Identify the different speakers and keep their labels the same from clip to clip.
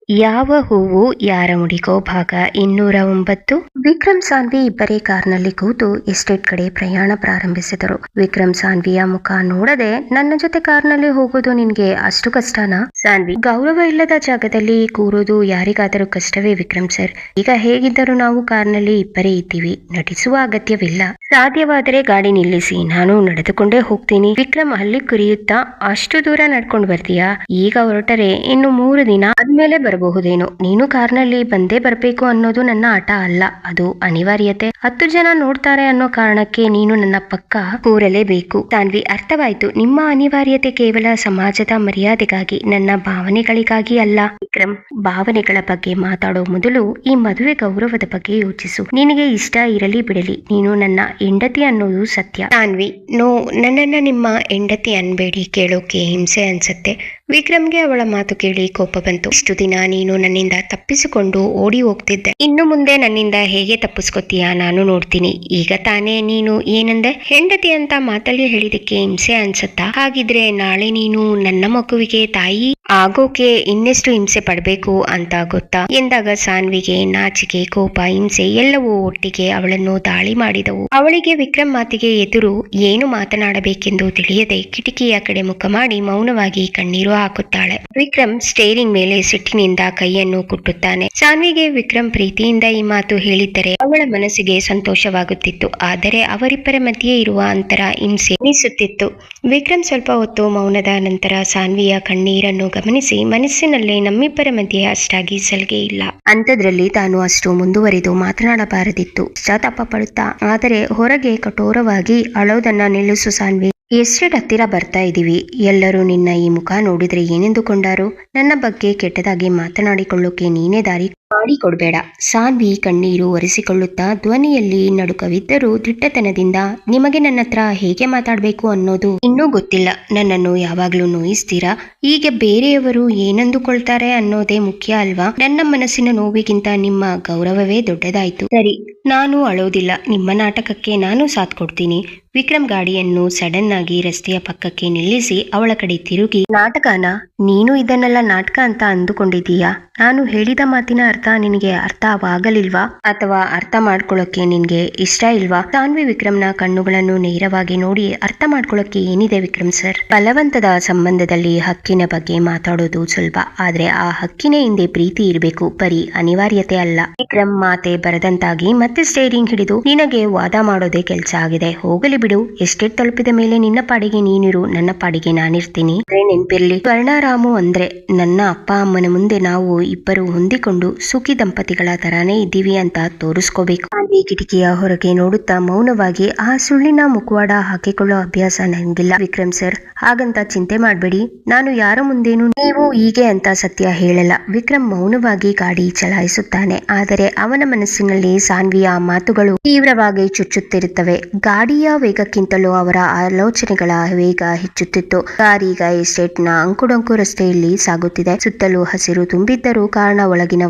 Speaker 1: ಯಾವ ಹೂವು ಯಾರ ಮುಡಿಗೋ ಭಾಗ 209. ವಿಕ್ರಮ್ ಸಾನ್ವಿ ಇಬ್ಬರೇ ಕಾರ್ನಲ್ಲಿ ಕೂತು ಎಸ್ಟೇಟ್ ಕಡೆ ಪ್ರಯಾಣ ಪ್ರಾರಂಭಿಸಿದರು. ವಿಕ್ರಮ್ ಸಾನ್ವಿಯ ಮುಖ ನೋಡದೆ, ನನ್ನ ಜೊತೆ ಕಾರ್ನಲ್ಲಿ ಹೋಗೋದು ನಿನ್ಗೆ ಅಷ್ಟು ಕಷ್ಟನಾ? ಸಾನ್ವಿ: ಗೌರವ ಇಲ್ಲದ ಜಾಗದಲ್ಲಿ ಕೂರೋದು ಯಾರಿಗಾದರೂ ಕಷ್ಟವೇ ವಿಕ್ರಮ್ ಸರ್. ಈಗ ಹೇಗಿದ್ದರೂ ನಾವು ಕಾರ್ನಲ್ಲಿ ಇಬ್ಬರೇ ಇದ್ದೀವಿ, ನಟಿಸುವ ಅಗತ್ಯವಿಲ್ಲ. ಸಾಧ್ಯವಾದರೆ ಗಾಡಿ ನಿಲ್ಲಿಸಿ, ನಾನು ನಡೆದುಕೊಂಡೇ ಹೋಗ್ತೀನಿ. ವಿಕ್ರಮ್ ಹಲ್ಲಿ ಕುರಿಯುತ್ತಾ, ಅಷ್ಟು ದೂರ ನಡ್ಕೊಂಡು ಬರ್ತೀಯಾ? ಈಗ ಹೊರಟರೆ ಇನ್ನು 3 ದಿನ ಆದ್ಮೇಲೆ ಬರಬಹುದೇನೋ. ನೀನು ಕಾರ್ನಲ್ಲಿ ಬಂದೇ ಬರ್ಬೇಕು ಅನ್ನೋದು ನನ್ನ ಆಟ ಅಲ್ಲ, ಅದು ಅನಿವಾರ್ಯತೆ. 10 ಜನ ನೋಡ್ತಾರೆ ಅನ್ನೋ ಕಾರಣಕ್ಕೆ ನೀನು ನನ್ನ ಪಕ್ಕ ಕೂರಲೇಬೇಕು. ಸಾನ್ವಿ: ಅರ್ಥವಾಯ್ತು. ನಿಮ್ಮ ಅನಿವಾರ್ಯತೆ ಕೇವಲ ಸಮಾಜದ ಮರ್ಯಾದೆಗಾಗಿ, ನನ್ನ ಭಾವನೆಗಳಿಗಾಗಿ ಅಲ್ಲ. ವಿಕ್ರಮ್: ಭಾವನೆಗಳ ಬಗ್ಗೆ ಮಾತಾಡೋ ಮೊದಲು ಈ ಮದುವೆ ಗೌರವದ ಬಗ್ಗೆ ಯೋಚಿಸು. ನಿನಗೆ ಇಷ್ಟ ಇರಲಿ ಬಿಡಲಿ, ನೀನು ನನ್ನ ಹೆಂಡತಿ ಅನ್ನೋದು ಸತ್ಯ. ಸಾನ್ವಿ: ನೋ, ನನ್ನನ್ನ ನಿಮ್ಮ ಹೆಂಡತಿ ಅನ್ಬೇಡಿ, ಕೇಳೋಕೆ ಹಿಂಸೆ ಅನ್ಸತ್ತೆ. ವಿಕ್ರಮ್ಗೆ ಅವಳ ಮಾತು ಕೇಳಿ ಕೋಪ ಬಂತು. ಇಷ್ಟು ದಿನ ನೀನು ನನ್ನಿಂದ ತಪ್ಪಿಸಿಕೊಂಡು ಓಡಿ ಹೋಗ್ತಿದ್ದೆ, ಇನ್ನು ಮುಂದೆ ನನ್ನಿಂದ ಹೇಗೆ ತಪ್ಪಿಸ್ಕೊತೀಯ ನಾನು ನೋಡ್ತೀನಿ. ಈಗ ತಾನೇ ನೀನು ಏನಂದೆ? ಹೆಂಡತಿ ಅಂತ ಮಾತಲ್ಲಿ ಹೇಳಿದಕ್ಕೆ ಹಿಂಸೆ ಅನ್ಸತ್ತಾ? ಹಾಗಿದ್ರೆ ನಾಳೆ ನೀನು ನನ್ನ ಮಗುವಿಗೆ ತಾಯಿ ಆಗೋಕೆ ಇನ್ನೆಷ್ಟು ಹಿಂಸೆ ಪಡ್ಬೇಕು ಅಂತ ಗೊತ್ತಾ? ಎಂದಾಗ ಸಾನ್ವಿಗೆ ನಾಚಿಕೆ, ಕೋಪ, ಹಿಂಸೆ ಎಲ್ಲವೂ ಒಟ್ಟಿಗೆ ಅವಳನ್ನು ದಾಳಿ ಮಾಡಿದವು. ಅವಳಿಗೆ ವಿಕ್ರಮ್ ಮಾತಿಗೆ ಎದುರು ಏನು ಮಾತನಾಡಬೇಕೆಂದು ತಿಳಿಯದೆ ಕಿಟಕಿಯ ಕಡೆ ಮುಖ ಮಾಡಿ ಮೌನವಾಗಿ ಕಣ್ಣೀರು ಹಾಕುತ್ತಾಳೆ. ವಿಕ್ರಮ್ ಸ್ಟೇರಿಂಗ್ ಮೇಲೆ ಸಿಟ್ಟಿನಿಂದ ಕೈಯನ್ನು ಕುಟ್ಟುತ್ತಾನೆ. ಸಾನ್ವಿಗೆ ವಿಕ್ರಮ್ ಪ್ರೀತಿಯಿಂದ ಈ ಮಾತು ಹೇಳಿದ್ದರೆ ಅವಳ ಮನಸ್ಸಿಗೆ ಸಂತೋಷವಾಗುತ್ತಿತ್ತು. ಆದರೆ ಅವರಿಬ್ಬರ ಮಧ್ಯೆ ಇರುವ ಅಂತರ ಹಿಂಸೆ ಎನಿಸುತ್ತಿತ್ತು. ವಿಕ್ರಮ್ ಸ್ವಲ್ಪ ಹೊತ್ತು ಮೌನದ ನಂತರ ಸಾನ್ವಿಯ ಕಣ್ಣೀರನ್ನು ಗಮನಿಸಿ, ಮನಸ್ಸಿನಲ್ಲಿ ನಮ್ಮಿಬ್ಬರ ಮಧ್ಯೆ ಅಷ್ಟಾಗಿ ಸಲಿಗೆ ಇಲ್ಲ, ಅಂಥದ್ರಲ್ಲಿ ತಾನು ಅಷ್ಟು ಮುಂದುವರಿದು ಮಾತನಾಡಬಾರದಿತ್ತು. ಪಶ್ಚಾತ್ತಾಪ ಪಡುತ್ತಾ, ಆದರೆ ಹೊರಗೆ ಕಠೋರವಾಗಿ ಅಳೋದನ್ನ ನಿಲ್ಲಿಸು ಸಾನ್ವಿ. ಎಸ್ಟೇಟ್ ಹತ್ತಿರ ಬರ್ತಾ ಇದೀವಿ. ಎಲ್ಲರೂ ನಿನ್ನ ಈ ಮುಖ ನೋಡಿದ್ರೆ ಏನೆಂದುಕೊಂಡಾರು? ನನ್ನ ಬಗ್ಗೆ ಕೆಟ್ಟದಾಗಿ ಮಾತನಾಡಿಕೊಳ್ಳೋಕೆ ನೀನೇ ದಾರಿ ಮಾಡಿಕೊಡ್ಬೇಡ. ಸಾನ್ವಿ ಕಣ್ಣೀರು ಒರೆಸಿಕೊಳ್ಳುತ್ತಾ ಧ್ವನಿಯಲ್ಲಿ ನಡುಕವಿದ್ದರೂ ದಿಟ್ಟತನದಿಂದ, ನಿಮಗೆ ನನ್ನ ಹತ್ರ ಹೇಗೆ ಮಾತಾಡ್ಬೇಕು ಅನ್ನೋದು ಇನ್ನೂ ಗೊತ್ತಿಲ್ಲ. ನನ್ನನ್ನು ಯಾವಾಗ್ಲೂ ನೋಯಿಸ್ತೀರಾ. ಈಗ ಬೇರೆಯವರು ಏನಂದುಕೊಳ್ತಾರೆ ಅನ್ನೋದೇ ಮುಖ್ಯ ಅಲ್ವಾ? ನನ್ನ ಮನಸ್ಸಿನ ನೋವಿಗಿಂತ ನಿಮ್ಮ ಗೌರವವೇ ದೊಡ್ಡದಾಯ್ತು. ಸರಿ, ನಾನು ಅಳೋದಿಲ್ಲ. ನಿಮ್ಮ ನಾಟಕಕ್ಕೆ ನಾನು ಸಾಥ್ ಕೊಡ್ತೀನಿ. ವಿಕ್ರಮ್ ಗಾಡಿಯನ್ನು ಸಡನ್ ಆಗಿ ರಸ್ತೆಯ ಪಕ್ಕಕ್ಕೆ ನಿಲ್ಲಿಸಿ ಅವಳ ಕಡೆ ತಿರುಗಿ, ನಾಟಕನಾ? ನೀನು ಇದನ್ನೆಲ್ಲ ನಾಟಕ ಅಂತ ಅಂದುಕೊಂಡಿದೀಯಾ? ನಾನು ಹೇಳಿದ ಮಾತಿನ ಅರ್ಥ ನಿನಗೆ ಅರ್ಥವಾಗಲಿಲ್ವಾ? ಅಥವಾ ಅರ್ಥ ಮಾಡ್ಕೊಳ್ಳೋಕೆ ನಿನ್ಗೆ ಇಷ್ಟ ಇಲ್ವಾ? ಸಾನ್ವಿ ವಿಕ್ರಮ್ನ ಕಣ್ಣುಗಳನ್ನು ನೇರವಾಗಿ ನೋಡಿ, ಅರ್ಥ ಮಾಡ್ಕೊಳ್ಳೋಕೆ ಏನಿದೆ ವಿಕ್ರಮ್ ಸರ್? ಬಲವಂತದ ಸಂಬಂಧದಲ್ಲಿ ಹಕ್ಕಿನ ಬಗ್ಗೆ ಮಾತಾಡೋದು ಸುಲಭ, ಆದ್ರೆ ಆ ಹಕ್ಕಿನ ಹಿಂದೆ ಪ್ರೀತಿ ಇರಬೇಕು, ಬರೀ ಅನಿವಾರ್ಯತೆ ಅಲ್ಲ. ವಿಕ್ರಮ್ ಮಾತೆ ಬರದಂತಾಗಿ ಮತ್ತೆ ಸ್ಟೇರಿಂಗ್ ಹಿಡಿದು, ನಿನಗೆ ವಾದ ಮಾಡೋದೇ ಕೆಲ್ಸ ಆಗಿದೆ, ಹೋಗಲಿ ಬಿಡು. ಎಸ್ಟೇಟ್ ತಲುಪಿದ ಮೇಲೆ ನಿನ್ನ ಪಾಡಿಗೆ ನೀನಿರು, ನನ್ನ ಪಾಡಿಗೆ ನಾನಿರ್ತೀನಿ. ನೆನ್ಪಿರ್ಲಿ, ಸ್ವರ್ಣರಾಮು ಅಂದ್ರೆ ನನ್ನ ಅಪ್ಪ ಅಮ್ಮನ ಮುಂದೆ ನಾವು ಇಬ್ಬರು ಹೊಂದಿಕೊಂಡು ಸುಖಿ ದಂಪತಿಗಳ ತರಾನೇ ಇದ್ದೀವಿ ಅಂತ ತೋರಿಸ್ಕೋಬೇಕು. ಸಾನ್ವಿ ಕಿಟಕಿಯ ಹೊರಗೆ ನೋಡುತ್ತಾ ಮೌನವಾಗಿ, ಆ ಸುಳ್ಳಿನ ಮುಖವಾಡ ಹಾಕಿಕೊಳ್ಳೋ ಅಭ್ಯಾಸ ನನಗಿಲ್ಲ ವಿಕ್ರಮ್ ಸರ್. ಹಾಗಂತ ಚಿಂತೆ ಮಾಡ್ಬೇಡಿ, ನಾನು ಯಾರ ಮುಂದೇನು ನೀವು ಹೀಗೆ ಅಂತ ಸತ್ಯ ಹೇಳಲ್ಲ. ವಿಕ್ರಮ್ ಮೌನವಾಗಿ ಗಾಡಿ ಚಲಾಯಿಸುತ್ತಾನೆ. ಆದರೆ ಅವನ ಮನಸ್ಸಿನಲ್ಲಿ ಸಾನ್ವಿಯ ಮಾತುಗಳು ತೀವ್ರವಾಗಿ ಚುಚ್ಚುತ್ತಿರುತ್ತವೆ. ಗಾಡಿಯ ವೇಗಕ್ಕಿಂತಲೂ ಅವರ ಆಲೋಚನೆಗಳ ವೇಗ ಹೆಚ್ಚುತ್ತಿತ್ತು. ಕಾರೀಗ ಎಸ್ಟೇಟ್ನ ಅಂಕುಡೊಂಕು ರಸ್ತೆಯಲ್ಲಿ ಸಾಗುತ್ತಿದೆ. ಸುತ್ತಲೂ ಹಸಿರು ತುಂಬಿದ್ದರೂ ಕಾರಣ ಒಳಗಿನ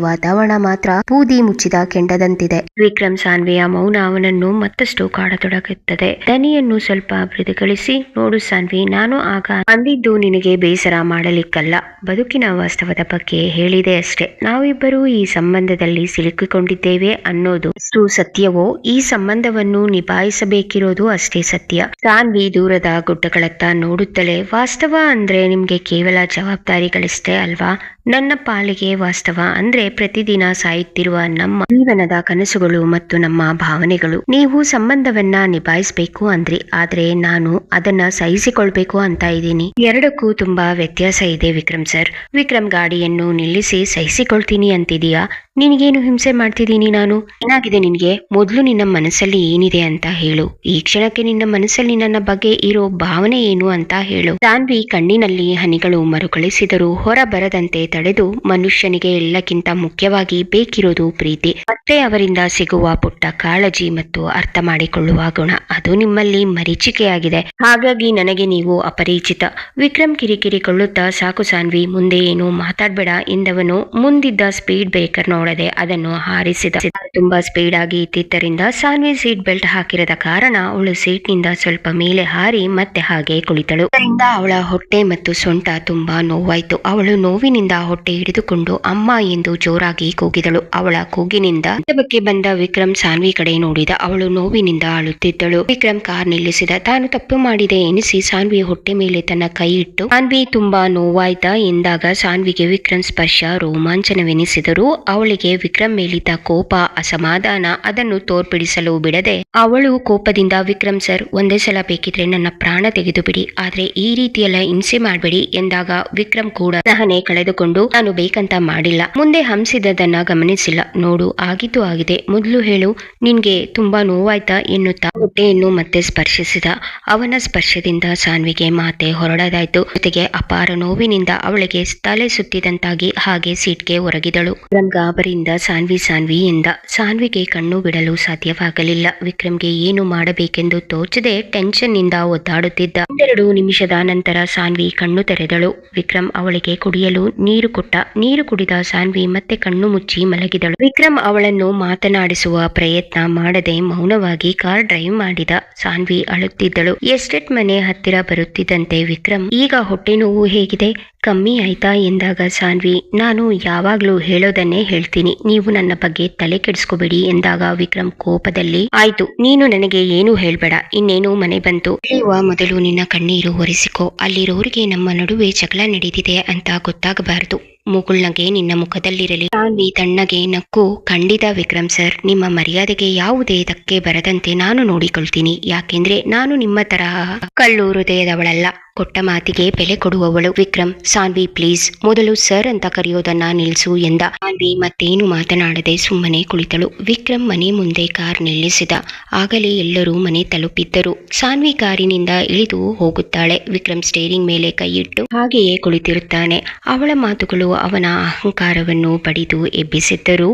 Speaker 1: ವಾತಾವರಣ ಮಾತ್ರ ಬೂದಿ ಮುಚ್ಚಿದ ಕೆಂಡದಂತಿದೆ. ವಿಕ್ರಮ್ ಸಾನ್ವಿಯ ಮೌನ ಅವನನ್ನು ಮತ್ತಷ್ಟು ಕಾಡತೊಡಗುತ್ತದೆ. ದನಿಯನ್ನು ಸ್ವಲ್ಪ ಮೃದುಗೊಳಿಸಿ, ನೋಡು ಸಾನ್ವಿ, ನಾನು ಆಗ ಅಂದಿದ್ದು ನಿನಗೆ ಬೇಸರ ಮಾಡಲಿಕ್ಕಲ್ಲ, ಬದುಕಿನ ವಾಸ್ತವದ ಬಗ್ಗೆ ಹೇಳಿದೆ ಅಷ್ಟೇ. ನಾವಿಬ್ಬರು ಈ ಸಂಬಂಧದಲ್ಲಿ ಸಿಲುಕಿಕೊಂಡಿದ್ದೇವೆ ಅನ್ನೋದು ಎಷ್ಟು ಸತ್ಯವೋ, ಈ ಸಂಬಂಧವನ್ನು ನಿಭಾಯಿಸಬೇಕಿರೋದು ಅಷ್ಟೇ ಸತ್ಯ. ಸಾನ್ವಿ ದೂರದ ಗುಡ್ಡಗಳತ್ತ ನೋಡುತ್ತಲೇ, ವಾಸ್ತವ ಅಂದ್ರೆ ನಿಮ್ಗೆ ಕೇವಲ ಜವಾಬ್ದಾರಿಗಳಷ್ಟೇ ಅಲ್ವಾ? ನನ್ನ ಪಾಲಿಗೆ ವಾಸ್ತವ ಅಂದ್ರೆ ಪ್ರತಿದಿನ ಸಾಯುತ್ತಿರುವ ನಮ್ಮ ಜೀವನದ ಕನಸುಗಳು ಮತ್ತು ನಮ್ಮ ಭಾವನೆಗಳು. ನೀವು ಸಂಬಂಧವನ್ನ ನಿಭಾಯಿಸಬೇಕು ಅಂದ್ರಿ, ಆದ್ರೆ ನಾನು ಅದನ್ನ ಸಹಿಸಿಕೊಳ್ಬೇಕು ಅಂತ ಇದ್ದೀನಿ. ಎರಡಕ್ಕೂ ತುಂಬಾ ವ್ಯತ್ಯಾಸ ಇದೆ ವಿಕ್ರಮ್ ಸರ್. ವಿಕ್ರಮ್ ಗಾಡಿಯನ್ನು ನಿಲ್ಲಿಸಿ, ಸಹಿಸಿಕೊಳ್ತೀನಿ ಅಂತಿದೀಯಾ? ನಿನಗೇನು ಹಿಂಸೆ ಮಾಡ್ತಿದ್ದೀನಿ ನಾನು? ಏನಾಗಿದೆ ನಿನ್ಗೆ? ಮೊದ್ಲು ನಿನ್ನ ಮನಸ್ಸಲ್ಲಿ ಏನಿದೆ ಅಂತ ಹೇಳು. ಈ ಕ್ಷಣಕ್ಕೆ ನಿನ್ನ ಮನಸ್ಸಲ್ಲಿ ನನ್ನ ಬಗ್ಗೆ ಇರೋ ಭಾವನೆ ಏನು ಅಂತ ಹೇಳು. ಸಾನ್ವಿ ಕಣ್ಣಿನಲ್ಲಿ ಹನಿಗಳು ಮರುಕಳಿಸಿದರೂ ಹೊರ ಬರದಂತೆ ತಡೆದು, ಮನುಷ್ಯನಿಗೆ ಎಲ್ಲಕ್ಕಿಂತ ಮುಖ್ಯವಾಗಿ ಬೇಕಿರೋದು ಪ್ರೀತಿ, ಮತ್ತೆ ಅವರಿಂದ ಸಿಗುವ ಪುಟ್ಟ ಕಾಳಜಿ ಮತ್ತು ಅರ್ಥ ಮಾಡಿಕೊಳ್ಳುವ ಗುಣ. ಅದು ನಿಮ್ಮಲ್ಲಿ ಮರೀಚಿಕೆಯಾಗಿದೆ, ಹಾಗಾಗಿ ನನಗೆ ನೀವು ಅಪರಿಚಿತ. ವಿಕ್ರಮ್ ಕಿರಿಕಿರಿಕೊಳ್ಳುತ್ತಾ, ಸಾಕು ಸಾನ್ವಿ, ಮುಂದೆ ಏನು ಮಾತಾಡ್ಬೇಡ ಎಂದವನು ಮುಂದಿದ್ದ ಸ್ಪೀಡ್ ಬ್ರೇಕರ್ ನೋಡದೆ ಅದನ್ನು ಹಾರಿಸಿದ. ತುಂಬಾ ಸ್ಪೀಡ್ ಆಗಿ ಇದ್ದಿದ್ದರಿಂದ ಸಾನ್ವಿ ಸೀಟ್ ಬೆಲ್ಟ್ ಹಾಕಿರದ ಕಾರಣ ಅವಳು ಸೀಟ್ನಿಂದ ಸ್ವಲ್ಪ ಮೇಲೆ ಹಾರಿ ಮತ್ತೆ ಹಾಗೆ ಕುಳಿತಳು. ಇದರಿಂದ ಅವಳ ಹೊಟ್ಟೆ ಮತ್ತು ಸೊಂಟ ತುಂಬಾ ನೋವಾಯ್ತು. ಅವಳು ನೋವಿನಿಂದ ಹೊಟ್ಟೆ ಹಿಡಿದುಕೊಂಡು ಅಮ್ಮ ಎಂದು ಜೋರಾಗಿ ಕೂಗಿದಳು. ಅವಳ ಕೂಗಿನಿಂದ ಮಂಟಪಕ್ಕೆ ಬಂದ ವಿಕ್ರಮ್ ಸಾನ್ವಿ ಕಡೆ ನೋಡಿದ. ಅವಳು ನೋವಿನಿಂದ ಅಳುತ್ತಿದ್ದಳು. ವಿಕ್ರಮ್ ಕಾರ್ ನಿಲ್ಲಿಸಿದ. ತಾನು ತಪ್ಪು ಮಾಡಿದೆ ಎನಿಸಿ ಸಾನ್ವಿ ಹೊಟ್ಟೆ ಮೇಲೆ ತನ್ನ ಕೈ ಇಟ್ಟು, ಸಾನ್ವಿ ತುಂಬಾ ನೋವಾಯ್ತಾ ಎಂದಾಗ ಸಾನ್ವಿಗೆ ವಿಕ್ರಮ್ ಸ್ಪರ್ಶ ರೋಮಾಂಚನವೆನಿಸಿದರೂ ಅವಳಿಗೆ ವಿಕ್ರಮ್ ಮೇಲಿದ್ದ ಕೋಪ, ಅಸಮಾಧಾನ ಅದನ್ನು ತೋರ್ಪಡಿಸಲು ಬಿಡದೆ ಅವಳು ಕೋಪದಿಂದ, ವಿಕ್ರಮ್ ಸರ್, ಒಂದೇ ಸಲ ಬೇಕಿದ್ರೆ ನನ್ನ ಪ್ರಾಣ ತೆಗೆದು ಬಿಡಿ, ಆದ್ರೆ ಈ ರೀತಿಯೆಲ್ಲ ಹಿಂಸೆ ಮಾಡಬೇಡಿ ಎಂದಾಗ ವಿಕ್ರಮ್ ಕೂಡ ಸಹನೆ ಕಳೆದುಕೊಂಡು, ನಾನು ಬೇಕಂತ ಮಾಡಿಲ್ಲ, ಮುಂದೆ ಹಂಸಿದದನ್ನ ಗಮನಿಸಿಲ್ಲ, ನೋಡು ಆಗಿದ್ದು ಆಗಿದೆ, ಮೊದಲು ಹೇಳು, ನಿನ್ಗೆ ತುಂಬಾ ನೋವಾಯ್ತಾ ಎನ್ನುತ್ತಾ ಹೊಟ್ಟೆಯನ್ನು ಮತ್ತೆ ಸ್ಪರ್ಶಿಸಿದ. ಅವನ ಸ್ಪರ್ಶದಿಂದ ಸಾನ್ವಿಗೆ ಮಾತೆ ಹೊರಡದಾಯ್ತು. ಜೊತೆಗೆ ಅಪಾರ ನೋವಿನಿಂದ ಅವಳಿಗೆ ತಲೆ ಸುತ್ತಿದಂತಾಗಿ ಹಾಗೆ ಸೀಟ್ಗೆ ಹೊರಗಿದಳು. ವಿಕ್ರಮ್ ಗಾಬರಿಯಿಂದ ಸಾನ್ವಿ ಎಂದ. ಸಾನ್ವಿಗೆ ಕಣ್ಣು ಬಿಡಲು ಸಾಧ್ಯವಾಗಲಿಲ್ಲ. ವಿಕ್ರಮ್ಗೆ ಏನು ಮಾಡಬೇಕೆಂದು ತೋಚದೆ ಟೆನ್ಷನ್ ನಿಂದ ಒದ್ದಾಡುತ್ತಿದ್ದ. 2 ನಿಮಿಷದ ನಂತರ ಸಾನ್ವಿ ಕಣ್ಣು ತೆರೆದಳು. ವಿಕ್ರಮ್ ಅವಳಿಗೆ ಕುಡಿಯಲು ನೀರು ಕೊಟ್ಟ. ನೀರು ಕುಡಿದ ಸಾನ್ವಿ ಮತ್ತೆ ಕಣ್ಣು ಮುಚ್ಚಿ ಮಲಗಿದಳು. ವಿಕ್ರಮ್ ಅವಳನ್ನು ಮಾತನಾಡಿಸುವ ಪ್ರಯತ್ನ ಮಾಡದೆ ಮೌನವಾಗಿ ಕಾರ್ ಡ್ರೈವ್ ಮಾಡಿದ. ಸಾನ್ವಿ ಅಳುತ್ತಿದ್ದಳು. ಎಸ್ಟೇಟ್ ಮನೆ ಹತ್ತಿರ ಬರುತ್ತಿದ್ದಂತೆ ವಿಕ್ರಮ್, ಈಗ ಹೊಟ್ಟೆ ನೋವು ಹೇಗಿದೆ, ಕಮ್ಮಿ ಆಯ್ತಾ ಎಂದಾಗ ಸಾನ್ವಿ, ನಾನು ಯಾವಾಗ್ಲೂ ಹೇಳೋದನ್ನೇ ಹೇಳ್ತೀನಿ, ನೀವು ನನ್ನ ಬಗ್ಗೆ ತಲೆ ಕೆಡಿಸ್ಕೋಬೇಡಿ ಎಂದಾಗ ವಿಕ್ರಮ್ ಕೋಪದಲ್ಲಿ, ಆಯ್ತು, ನೀನು ನನಗೆ ಏನು ಹೇಳ್ಬೇಡ, ಇನ್ನೇನು ಮನೆ ಬಂತು, ಇಳಿಯುವ ಮೊದಲು ನಿನ್ನ ಕಣ್ಣೀರು ಒರೆಸಿಕೋ, ಅಲ್ಲಿರೋರಿಗೆ ನಮ್ಮ ನಡುವೆ ಜಗಳ ನಡೀತಿದೆ ಅಂತ ಗೊತ್ತಾಗಬಾರದು, ಮುಗುಳ್ನಗೆ ನಿನ್ನ ಮುಖದಲ್ಲಿರಲಿ. ಸಾನ್ವಿ ತಣ್ಣಗೆ ನಕ್ಕು, ಖಂಡಿತ ವಿಕ್ರಮ್ ಸರ್, ನಿಮ್ಮ ಮರ್ಯಾದೆಗೆ ಯಾವುದೇ ಧಕ್ಕೆ ಬರದಂತೆ ನಾನು ನೋಡಿಕೊಳ್ತೀನಿ, ಯಾಕೆಂದ್ರೆ ನಾನು ನಿಮ್ಮ ತರಹ ಕಳ್ಳು ಹೃದಯದವಳಲ್ಲ, ಕೊಟ್ಟ ಮಾತಿಗೆ ಬೆಲೆ ಕೊಡುವವಳು. ವಿಕ್ರಮ್, ಸಾನ್ವಿ ಪ್ಲೀಸ್, ಮೊದಲು ಸರ್ ಅಂತ ಕರೆಯೋದನ್ನ ನಿಲ್ಸು ಎಂದ. ಸಾನ್ವಿ ಮತ್ತೇನು ಮಾತನಾಡದೆ ಸುಮ್ಮನೆ ಕುಳಿತಳು. ವಿಕ್ರಮ್ ಮನೆ ಮುಂದೆ ಕಾರ್ ನಿಲ್ಲಿಸಿದ. ಆಗಲೇ ಎಲ್ಲರೂ ಮನೆ ತಲುಪಿದ್ದರು. ಸಾನ್ವಿ ಕಾರಿನಿಂದ ಇಳಿದು ಹೋಗುತ್ತಾಳೆ. ವಿಕ್ರಮ್ ಸ್ಟೇರಿಂಗ್ ಮೇಲೆ ಕೈಯಿಟ್ಟು ಹಾಗೆಯೇ ಕುಳಿತಿರುತ್ತಾನೆ. ಅವಳ ಮಾತುಗಳು ಅವನ ಅಹಂಕಾರವನ್ನು ಬಡಿದು ಎಬ್ಬಿಸಿದ್ದರು.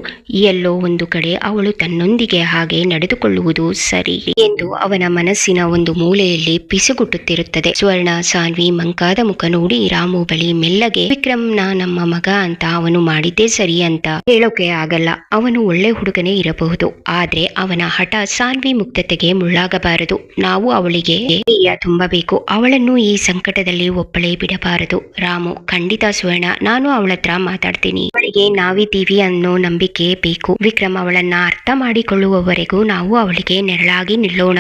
Speaker 1: ಎಲ್ಲೋ ಒಂದು ಕಡೆ ಅವಳು ತನ್ನೊಂದಿಗೆ ಹಾಗೆ ನಡೆದುಕೊಳ್ಳುವುದು ಸರಿ ಎಂದು ಅವನ ಮನಸ್ಸಿನ ಒಂದು ಮೂಲೆಯಲ್ಲಿ ಪಿಸುಗುಟ್ಟುತ್ತಿರುತ್ತದೆ. ಸ್ವರ್ಣ ಸಾನ್ವಿ ಮಂಕಾದ ಮುಖ ನೋಡಿ ರಾಮು ಬಳಿ ಮೆಲ್ಲಗೆ, ವಿಕ್ರಮ್ನ ನಮ್ಮ ಮಗ ಅಂತ ಅವನು ಮಾಡಿದ್ದೇ ಸರಿ ಅಂತ ಹೇಳೋಕೆ ಆಗಲ್ಲ, ಅವನು ಒಳ್ಳೆ ಹುಡುಗನೇ ಇರಬಹುದು, ಆದ್ರೆ ಅವನ ಹಠ ಸಾನ್ವಿ ಮುಕ್ತತೆಗೆ ಮುಳ್ಳಾಗಬಾರದು, ನಾವು ಅವಳಿಗೆ ತುಂಬಬೇಕು, ಅವಳನ್ನು ಈ ಸಂಕಟದಲ್ಲಿ ಒಪ್ಪಳೇ ಬಿಡಬಾರದು. ರಾಮು, ಖಂಡಿತ ಸ್ವರ್ಣ, ನಾನು ಅವಳತ್ರ ಮಾತಾಡ್ತೀನಿ, ಅವಳಿಗೆ ನಾವಿದ್ದೀವಿ ಅನ್ನೋ ನಂಬಿಕೆ ಬೇಕು. ವಿಕ್ರಮ್ ಅವಳನ್ನ ಅರ್ಥ ಮಾಡಿಕೊಳ್ಳುವವರೆಗೂ ನಾವು ಅವಳಿಗೆ ನೆರಳಾಗಿ ನಿಲ್ಲೋಣ.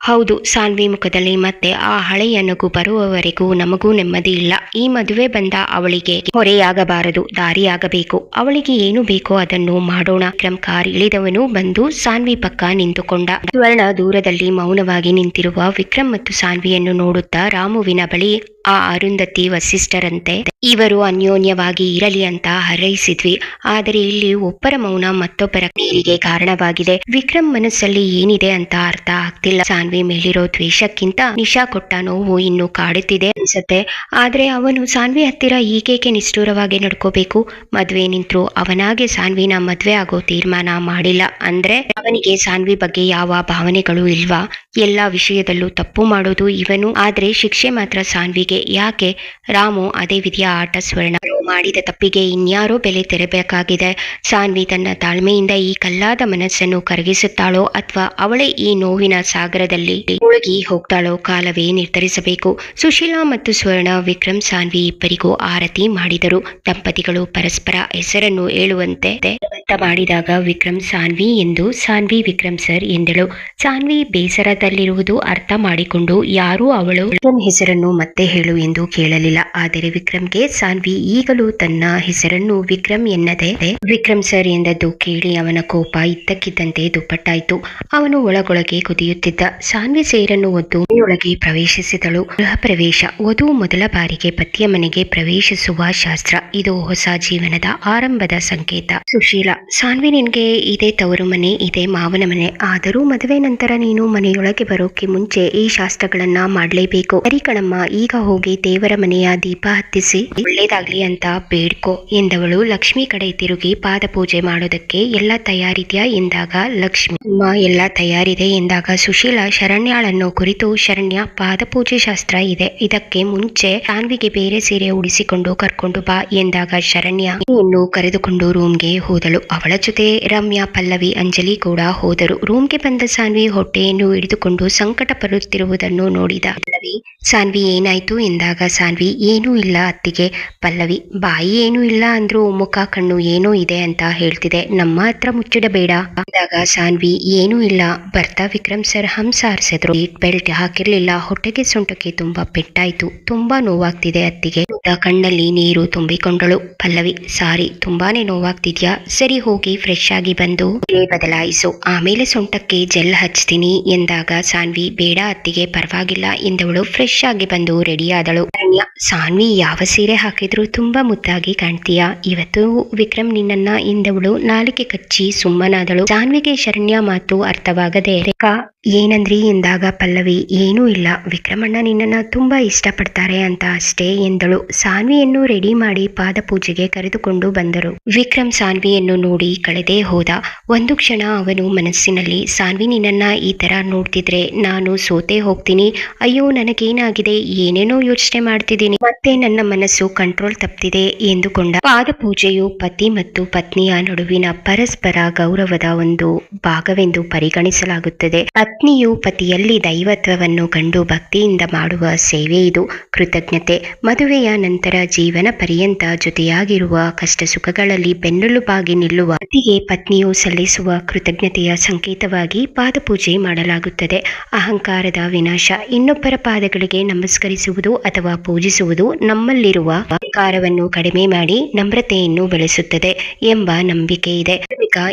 Speaker 1: ಹೌದು, ಸಾನ್ವಿ ಮುಖದಲ್ಲಿ ಮತ್ತೆ ಆ ಹಳೆಯ ನಗು ಬರುವವರೆಗೂ ನಮಗೂ ನೆಮ್ಮದಿ ಇಲ್ಲ. ಈ ಮದುವೆ ಬಂದ ಅವಳಿಗೆ ಹೊರೆಯಾಗಬಾರದು, ದಾರಿಯಾಗಬೇಕು. ಅವಳಿಗೆ ಏನು ಬೇಕೋ ಅದನ್ನು ಮಾಡೋಣ. ವಿಕ್ರಮ್ ಕಾರ್ ಇಳಿದವನು ಬಂದು ಸಾನ್ವಿ ಪಕ್ಕ ನಿಂತುಕೊಂಡ. ಸ್ವರ್ಣ ದೂರದಲ್ಲಿ ಮೌನವಾಗಿ ನಿಂತಿರುವ ವಿಕ್ರಮ್ ಮತ್ತು ಸಾನ್ವಿಯನ್ನು ನೋಡುತ್ತಾ, ರಾಮುವಿನ ಬಳಿ, ಆ ಅರುಂಧತಿ ವಸಿಷ್ಠರಂತೆ ಇವರು ಅನ್ಯೋನ್ಯವಾಗಿ ಇರಲಿ ಅಂತ ಹಾರೈಸಿದ್ವಿ, ಆದರೆ ಇಲ್ಲಿ ಒಬ್ಬರ ಮೌನ ಮತ್ತೊಬ್ಬರ ನೀರಿಗೆ ಕಾರಣವಾಗಿದೆ. ವಿಕ್ರಮ್ ಮನಸ್ಸಲ್ಲಿ ಏನಿದೆ ಅಂತ ಅರ್ಥ ಆಗ್ತಿಲ್ಲ. ಸಾನ್ವಿ ಮೇಲಿರೋ ದ್ವೇಷಕ್ಕಿಂತ ನಿಶಾ ಕೊಟ್ಟ ನೋವು ಇನ್ನು ಕಾಡುತ್ತಿದೆ ಅನ್ಸತ್ತೆ. ಆದ್ರೆ ಅವನು ಸಾನ್ವಿ ಹತ್ತಿರ ಈಗೇಕೆ ನಿಷ್ಠೂರವಾಗಿ ನಡ್ಕೋಬೇಕು? ಮದ್ವೆ ನಿಂತ್ರು ಅವನಾಗೆ ಸಾನ್ವಿನ ಮದ್ವೆ ಆಗೋ ತೀರ್ಮಾನ ಮಾಡಿಲ್ಲ ಅಂದ್ರೆ ಅವನಿಗೆ ಸಾನ್ವಿ ಬಗ್ಗೆ ಯಾವ ಭಾವನೆಗಳು ಇಲ್ವಾ? ಎಲ್ಲಾ ವಿಷಯದಲ್ಲೂ ತಪ್ಪು ಮಾಡೋದು ಇವನು, ಆದ್ರೆ ಶಿಕ್ಷೆ ಮಾತ್ರ ಸಾನ್ವಿಗೆ. ಯಾಕೆ? ರಾಮು ಅದೇ ವಿಧಿಯ ಆಟ. ಸ್ವರ್ಣ ಮಾಡಿದ ತಪ್ಪಿಗೆ ಇನ್ಯಾರೋ ಬೆಲೆ ತೆರಬೇಕಾಗಿದೆ. ಸಾನ್ವಿ ತನ್ನ ತಾಳ್ಮೆಯಿಂದ ಈ ಕಲ್ಲಾದ ಮನಸ್ಸನ್ನು ಕರಗಿಸುತ್ತಾಳೋ ಅಥವಾ ಅವಳೇ ಈ ನೋವಿನ ಸಾಗರದಲ್ಲಿ ಮುಳುಗಿ ಹೋಗ್ತಾಳೋ ಕಾಲವೇ ನಿರ್ಧರಿಸಬೇಕು. ಸುಶೀಲಾ ಮತ್ತು ಸ್ವರ್ಣ ವಿಕ್ರಮ್ ಸಾನ್ವಿ ಇಬ್ಬರಿಗೂ ಆರತಿ ಮಾಡಿದರು. ದಂಪತಿಗಳು ಪರಸ್ಪರ ಹೆಸರನ್ನು ಹೇಳುವಂತೆ ಮಾಡಿದಾಗ ವಿಕ್ರಮ್ ಸಾನ್ವಿ ಎಂದು, ಸಾನ್ವಿ ವಿಕ್ರಮ್ ಸರ್ ಎಂದಳು. ಸಾನ್ವಿ ಬೇಸರದಲ್ಲಿರುವುದು ಅರ್ಥ ಮಾಡಿಕೊಂಡು ಯಾರೂ ಅವಳು ವಿಕ್ರಮ್ ಹೆಸರನ್ನು ಮತ್ತೆ ಹೇಳು ಎಂದು ಕೇಳಲಿಲ್ಲ. ಆದರೆ ವಿಕ್ರಮ್ಗೆ ಸಾನ್ವಿ ಈಗಲೂ ತನ್ನ ಹೆಸರನ್ನು ವಿಕ್ರಮ್ ಎನ್ನದೆ ವಿಕ್ರಮ್ ಸರ್ ಎಂದದ್ದು ಕೇಳಿ ಅವನ ಕೋಪ ಇದ್ದಕ್ಕಿದ್ದಂತೆ ದುಪ್ಪಟ್ಟಾಯಿತು. ಅವನು ಒಳಗೊಳಗೆ ಕುದಿಯುತ್ತಿದ್ದ. ಸಾನ್ವಿ ಸೇರನ್ನು ಒದ್ದು ಮನೆಯೊಳಗೆ ಪ್ರವೇಶಿಸಿದಳು. ಗೃಹ ಪ್ರವೇಶ. ವಧು ಮೊದಲ ಬಾರಿಗೆ ಪತಿಯ ಮನೆಗೆ ಪ್ರವೇಶಿಸುವ ಶಾಸ್ತ್ರ. ಇದು ಹೊಸ ಜೀವನದ ಆರಂಭದ ಸಂಕೇತ. ಸುಶೀಲ, ಸಾನ್ವಿ, ನಿನ್ಗೆ ಇದೇ ತವರು ಮನೆ, ಇದೇ ಮಾವನ ಮನೆ, ಆದರೂ ಮದುವೆ ನಂತರ ನೀನು ಮನೆಯೊಳಗೆ ಬರೋಕೆ ಮುಂಚೆ ಈ ಶಾಸ್ತ್ರಗಳನ್ನ ಮಾಡ್ಲೇಬೇಕು. ಸರಿ ಕಣಮ್ಮ, ಈಗ ಹೋಗಿ ದೇವರ ಮನೆಯ ದೀಪ ಹತ್ತಿಸಿ ಒಳ್ಳೇದಾಗ್ಲಿ ಅಂತ ಬೇಡ್ಕೋ ಎಂದವಳು ಲಕ್ಷ್ಮಿ ಕಡೆ ತಿರುಗಿ ಪಾದ ಪೂಜೆ ಮಾಡೋದಕ್ಕೆ ಎಲ್ಲ ತಯಾರಿದ್ಯಾ ಎಂದಾಗ ಲಕ್ಷ್ಮಿ ಎಲ್ಲ ತಯಾರಿದೆ ಎಂದಾಗ ಸುಶೀಲ ಶರಣ್ಯಾಳನ್ನು ಕುರಿತು, ಶರಣ್ಯ ಪಾದಪೂಜೆ ಶಾಸ್ತ್ರ ಇದೆ, ಇದಕ್ಕೆ ಮುಂಚೆ ಸಾನ್ವಿಗೆ ಬೇರೆ ಸೀರೆ ಉಡಿಸಿಕೊಂಡು ಕರ್ಕೊಂಡು ಬಾ ಎಂದಾಗ ಶರಣ್ಯ ಇನ್ನು ಕರೆದುಕೊಂಡು ರೂಮ್ಗೆ ಹೋದಳು. ಅವಳ ಜೊತೆ ರಮ್ಯಾ, ಪಲ್ಲವಿ, ಅಂಜಲಿ ಕೂಡ ಹೋದರು. ರೂಮ್ಗೆ ಬಂದ ಸಾನ್ವಿ ಹೊಟ್ಟೆಯನ್ನು ಹಿಡಿದುಕೊಂಡು ಸಂಕಟ ಪಡುತ್ತಿರುವುದನ್ನು ನೋಡಿದ ಪಲ್ಲವಿ, ಸಾನ್ವಿ ಏನಾಯ್ತು ಎಂದಾಗ ಸಾನ್ವಿ ಏನೂ ಇಲ್ಲ ಅತ್ತಿಗೆ. ಪಲ್ಲವಿ, ಬಾಯಿ ಏನೂ ಇಲ್ಲ ಅಂದ್ರೂ ಮುಖ ಕಣ್ಣು ಏನೋ ಇದೆ ಅಂತ ಹೇಳ್ತಿದೆ, ನಮ್ಮ ಹತ್ರ ಮುಚ್ಚಿಡಬೇಡ ಅಂದಾಗ ಸಾನ್ವಿ ಏನೂ ಇಲ್ಲ, ಬರ್ತಾ ವಿಕ್ರಮ್ ಸರ್ ಹಂಸ ಹಾರಿಸಿದ್ರು, ಸೀಟ್ ಬೆಲ್ಟ್ ಹಾಕಿರ್ಲಿಲ್ಲ, ಹೊಟ್ಟೆಗೆ ಸೊಂಟಕ್ಕೆ ತುಂಬಾ ಪೆಟ್ಟಾಯ್ತು, ತುಂಬಾ ನೋವಾಗ್ತಿದೆ ಅತ್ತಿಗೆ. ಕಣ್ಣಲ್ಲಿ ನೀರು ತುಂಬಿಕೊಂಡಳು. ಪಲ್ಲವಿ, ಸಾರಿ, ತುಂಬಾನೇ ನೋವಾಗ್ತಿದ್ಯಾ, ಸರಿ ಹೋಗಿ ಫ್ರೆಶ್ ಆಗಿ ಬಂದು ಬದಲಾಯಿಸು, ಆಮೇಲೆ ಸೊಂಟಕ್ಕೆ ಜೆಲ್ ಹಚ್ತೀನಿ ಎಂದಾಗ ಸಾನ್ವಿ ಬೇಡ ಅತ್ತಿಗೆ ಪರವಾಗಿಲ್ಲ ಎಂದವಳು ಫ್ರೆಶ್ ಆಗಿ ಬಂದು ರೆಡಿ ಆದಳು. ಸಾನ್ವಿ ಯಾವ ಸೀರೆ ಹಾಕಿದ್ರು ತುಂಬಾ ಮುದ್ದಾಗಿ ಕಾಣ್ತೀಯಾ, ಇವತ್ತು ವಿಕ್ರಮ್ ನಿನ್ನನ್ನ ಎಂದವಳು ನಾಲಿಗೆ ಕಚ್ಚಿ ಸುಮ್ಮನಾದಳು. ಸಾನ್ವಿಗೆ ಶರಣ್ಯ ಮಾತು ಅರ್ಥವಾಗದೆ ಏನಂದ್ರಿ ಎಂದಾಗ ಪಲ್ಲವಿ ಏನೂ ಇಲ್ಲ, ವಿಕ್ರಮಣ್ಣ ನಿನ್ನನ್ನ ತುಂಬಾ ಇಷ್ಟಪಡ್ತಾರೆ ಅಂತ ಅಷ್ಟೇ ಎಂದಳು. ಸಾನ್ವಿಯನ್ನು ರೆಡಿ ಮಾಡಿ ಪಾದ ಪೂಜೆಗೆ ಕರೆದುಕೊಂಡು ಬಂದರು. ವಿಕ್ರಮ್ ಸಾನ್ವಿಯನ್ನು ನೋಡಿ ಕಳೆದೇ ಹೋದ. ಒಂದು ಕ್ಷಣ ಅವನು ಮನಸ್ಸಿನಲ್ಲಿ, ಸಾನ್ವಿ ನಿನ್ನನ್ನ ಈ ತರ ನೋಡ್ತಿದ್ರೆ ನಾನು ಸೋತೆ ಹೋಗ್ತೀನಿ, ಅಯ್ಯೋ ನನಗೇನಾಗಿದೆ, ಏನೇನೋ ಯೋಚನೆ ಮಾಡ್ತಿದ್ದೀನಿ, ಮತ್ತೆ ನನ್ನ ಮನಸ್ಸು ಕಂಟ್ರೋಲ್ ತಪ್ಪಿದೆ ಎಂದುಕೊಂಡ. ಪಾದ ಪೂಜೆಯು ಪತಿ ಮತ್ತು ಪತ್ನಿಯ ನಡುವಿನ ಪರಸ್ಪರ ಗೌರವದ ಒಂದು ಭಾಗವೆಂದು ಪರಿಗಣಿಸಲಾಗುತ್ತದೆ. ಪತ್ನಿಯು ಪತಿಯಲ್ಲಿ ದೈವತ್ವವನ್ನು ಕಂಡು ಭಕ್ತಿಯಿಂದ ಮಾಡುವ ಸೇವೆ ಇದು. ಕೃತಜ್ಞತೆ, ಮದುವೆಯ ನಂತರ ಜೀವನ ಪರ್ಯಂತ ಜೊತೆಯಾಗಿರುವ ಕಷ್ಟ ಸುಖಗಳಲ್ಲಿ ಬೆನ್ನೆಲುಬಾಗಿ ನಿಲ್ಲುವ ಪತಿಗೆ ಪತ್ನಿಯು ಸಲ್ಲಿಸುವ ಕೃತಜ್ಞತೆಯ ಸಂಕೇತವಾಗಿ ಪಾದಪೂಜೆ ಮಾಡಲಾಗುತ್ತದೆ. ಅಹಂಕಾರದ ವಿನಾಶ, ಇನ್ನೊಬ್ಬರ ಪಾದಗಳಿಗೆ ನಮಸ್ಕರಿಸುವುದು ಅಥವಾ ಪೂಜಿಸುವುದು ನಮ್ಮಲ್ಲಿರುವ ಅಹಂಕಾರವನ್ನು ಕಡಿಮೆ ಮಾಡಿ ನಮ್ರತೆಯನ್ನು ಬೆಳೆಸುತ್ತದೆ ಎಂಬ ನಂಬಿಕೆ ಇದೆ.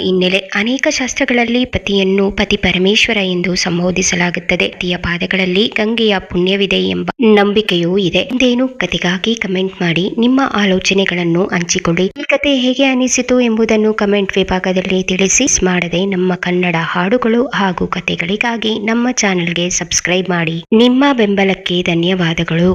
Speaker 1: ಹಿನ್ನೆಲೆ, ಅನೇಕ ಶಾಸ್ತ್ರಗಳಲ್ಲಿ ಪತಿಯನ್ನು ಪತಿ ಪರಮೇಶ್ವರ ಎಂದು ಸಂಬೋಧಿಸಲಾಗುತ್ತದೆ. ಪತಿಯ ಪಾದಗಳಲ್ಲಿ ಗಂಗೆಯ ಪುಣ್ಯವಿದೆ ಎಂಬ ನಂಬಿಕೆಯೂ ಇದೆ. ಇದೇನು ಕತೆಗಾಗಿ ಕಮೆಂಟ್ ಮಾಡಿ ನಿಮ್ಮ ಆಲೋಚನೆಗಳನ್ನು ಹಂಚಿಕೊಳ್ಳಿ. ಈ ಕತೆ ಹೇಗೆ ಅನಿಸಿತು ಎಂಬುದನ್ನು ಕಮೆಂಟ್ ವಿಭಾಗದಲ್ಲಿ ತಿಳಿಸಿ. ಮಾಡದೆ ನಮ್ಮ ಕನ್ನಡ ಹಾಡುಗಳು ಹಾಗೂ ಕತೆಗಳಿಗಾಗಿ ನಮ್ಮ ಚಾನೆಲ್ಗೆ ಸಬ್ಸ್ಕ್ರೈಬ್ ಮಾಡಿ. ನಿಮ್ಮ ಬೆಂಬಲಕ್ಕೆ ಧನ್ಯವಾದಗಳು.